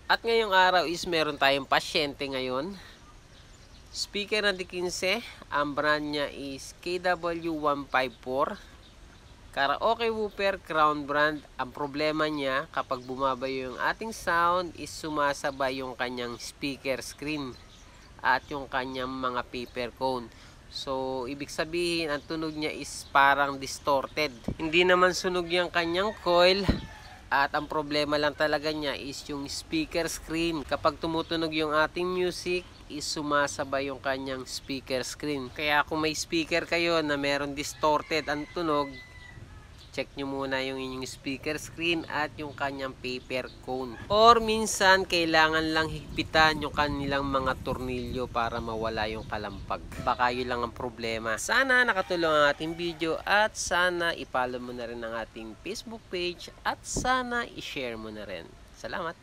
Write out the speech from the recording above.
At ngayong araw is meron tayong pasyente ngayon. Speaker na D15, ang brand niya is KW154. Karaoke woofer, Crown brand. Ang problema niya, kapag bumabayo yung ating sound, is sumasabay yung kanyang speaker screen at yung kanyang mga paper cone. So, ibig sabihin, ang tunog niya is parang distorted. Hindi naman sunog yung kanyang coil. At ang problema lang talaga niya is yung speaker screen. Kapag tumutunog yung ating music, is sumasabay yung kanyang speaker screen. Kaya kung may speaker kayo na meron distorted ang tunog, check nyo muna yung inyong speaker screen at yung kanyang paper cone. Or minsan, kailangan lang higpitan yung kanilang mga tornilyo para mawala yung kalampag. Baka yun lang ang problema. Sana nakatulong ang ating video at sana i-follow mo na rin ang ating Facebook page at sana i-share mo na rin. Salamat!